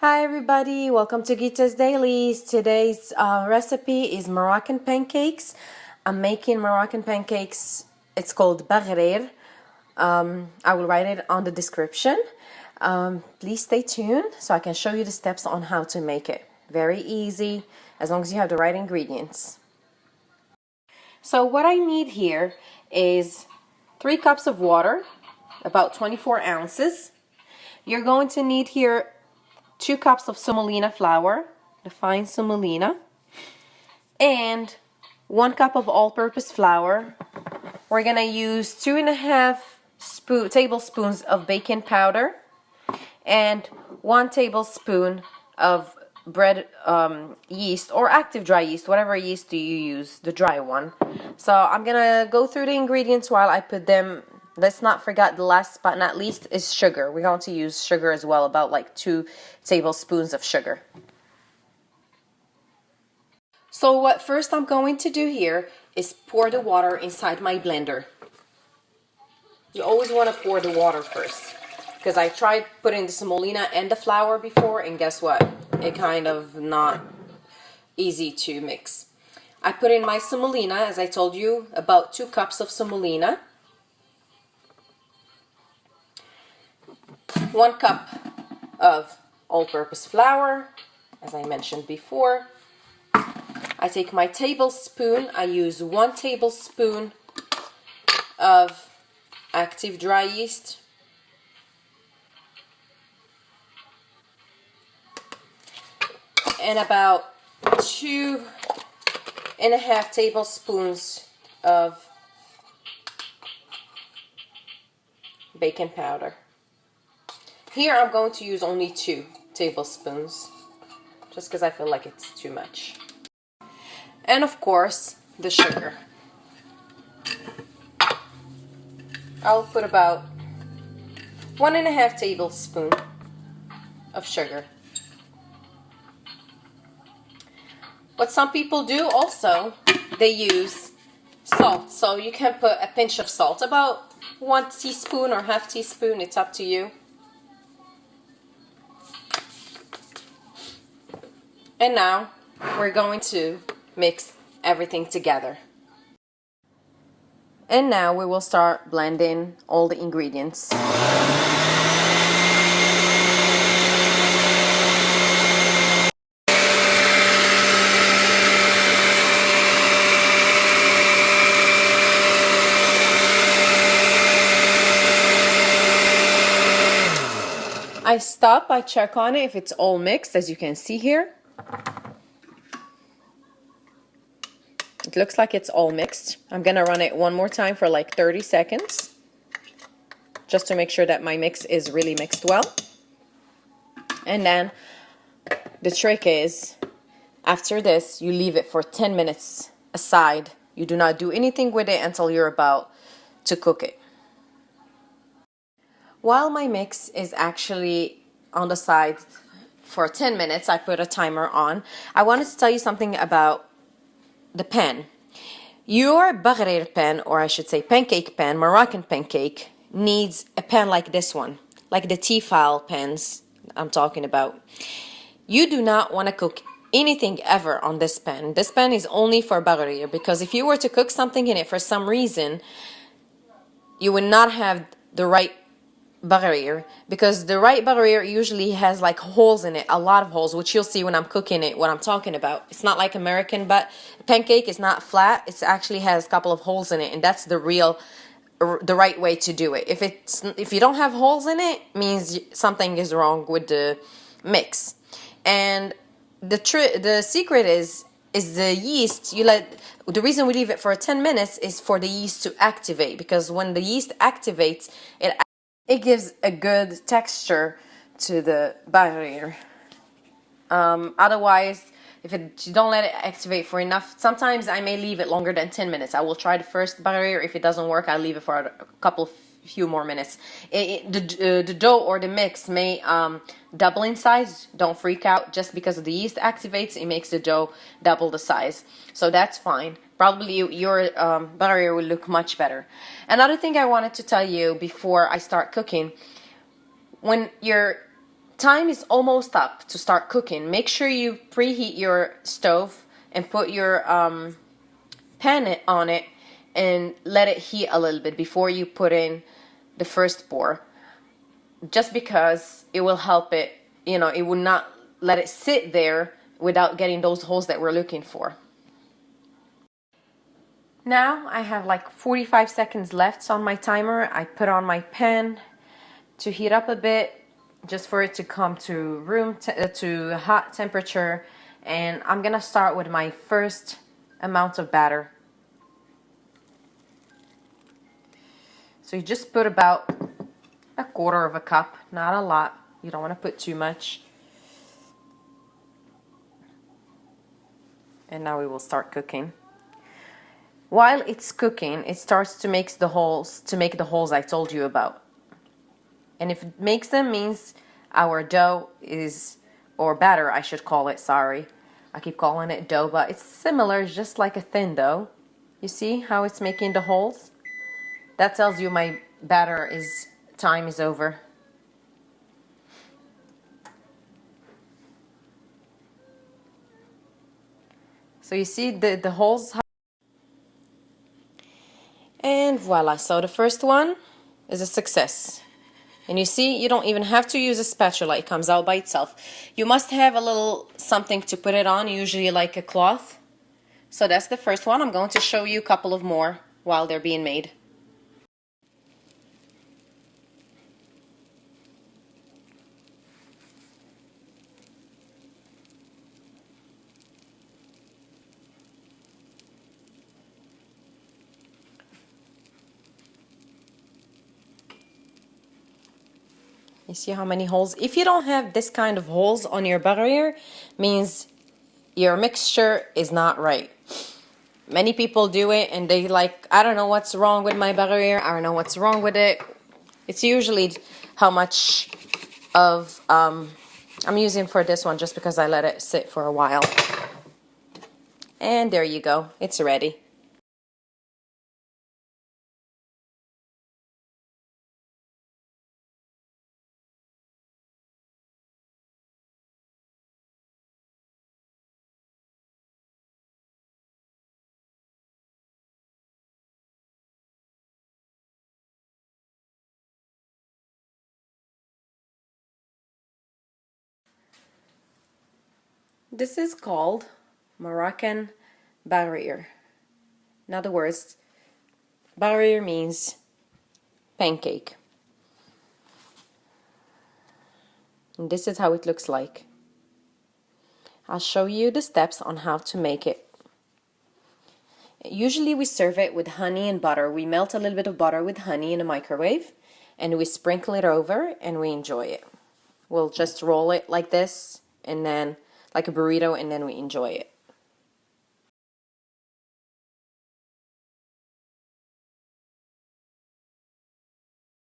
Hi everybody, welcome to Gita's Dailies. Today's recipe is Moroccan pancakes. I'm making Moroccan pancakes. It's called baghrir. I will write it on the description. Please stay tuned so I can show you the steps on how to make it. Very easy as long as you have the right ingredients. So what I need here is 3 cups of water, about 24 ounces. You're going to need here 2 cups of semolina flour, the fine semolina, and 1 cup of all-purpose flour. We're gonna use 2.5 tablespoons of baking powder and 1 tablespoon of bread yeast or active dry yeast, whatever yeast do you use, the dry one. So I'm gonna go through the ingredients while I put them. Let's not forget the last but not least is sugar. We're going to use sugar as well, about like 2 tablespoons of sugar. So what first I'm going to do here is pour the water inside my blender. You always want to pour the water first, because I tried putting the semolina and the flour before, and guess what? It kind of not easy to mix. I put in my semolina, as I told you, about 2 cups of semolina. 1 cup of all-purpose flour, as I mentioned before. I take my tablespoon, I use 1 tablespoon of active dry yeast. And about 2.5 tablespoons of baking powder. Here I'm going to use only 2 tablespoons, just because I feel like it's too much. And of course, the sugar. I'll put about 1.5 tablespoons of sugar. What some people do also, they use salt. So you can put a pinch of salt, about 1 teaspoon or half teaspoon, it's up to you. And now we're going to mix everything together. And now we will start blending all the ingredients. I stop, I check on it if it's all mixed, as you can see here. It looks like it's all mixed. I'm gonna run it one more time for like 30 seconds, just to make sure that my mix is really mixed well. And then the trick is, after this, you leave it for 10 minutes aside. You do not do anything with it until you're about to cook it. While my mix is actually on the side for 10 minutes, I put a timer on. I wanted to tell you something about the pan. Your baghrir pan, or I should say pancake pan, Moroccan pancake, needs a pan like this one, like the T-file pans I'm talking about. You do not want to cook anything ever on this pan. This pan is only for baghrir, because if you were to cook something in it for some reason, you would not have the right baghrir, because the right baghrir usually has like holes in it, a lot of holes, which you'll see when I'm cooking it, what I'm talking about. It's not like American, but pancake is not flat. It actually has a couple of holes in it, and that's the right way to do it. If you don't have holes in it, means something is wrong with the mix. And the secret is the yeast. The reason we leave it for 10 minutes is for the yeast to activate, because when the yeast activates, it gives a good texture to the baghrir. Otherwise, if you don't let it activate for enough, sometimes I may leave it longer than 10 minutes. I will try the first baghrir. If it doesn't work, I'll leave it for a few more minutes. The dough or the mix may double in size. Don't freak out. Just because the yeast activates, it makes the dough double the size. So that's fine. Probably your baghrir will look much better. Another thing I wanted to tell you before I start cooking, when you're time is almost up to start cooking. Make sure you preheat your stove and put your pan on it and let it heat a little bit before you put in the first pour, just because it will help it, it will not let it sit there without getting those holes that we're looking for. Now I have like 45 seconds left on my timer. I put on my pan to heat up a bit, just for it to come to hot temperature, and I'm gonna start with my first amount of batter. So you just put about a quarter of a cup, not a lot. You don't want to put too much. And now we will start cooking. While it's cooking, it starts to make the holes I told you about. And if it makes them, means our dough is, or batter I should call it, sorry. I keep calling it dough, but it's similar, it's just like a thin dough. You see how it's making the holes? That tells you my batter time is over. So you see the holes? And voila, so the first one is a success. And you see, you don't even have to use a spatula, it comes out by itself. You must have a little something to put it on, usually like a cloth. So that's the first one. I'm going to show you a couple of more while they're being made. You see how many holes? If you don't have this kind of holes on your baghrir, means your mixture is not right. Many people do it and they like, I don't know what's wrong with my baghrir, I don't know what's wrong with it. It's usually how much of, I'm using for this one just because I let it sit for a while. And there you go, it's ready. This is called Moroccan baghrir. In other words, baghrir means pancake. And this is how it looks like. I'll show you the steps on how to make it. Usually we serve it with honey and butter. We melt a little bit of butter with honey in a microwave and we sprinkle it over and we enjoy it. We'll just roll it like this and then like a burrito and then we enjoy it.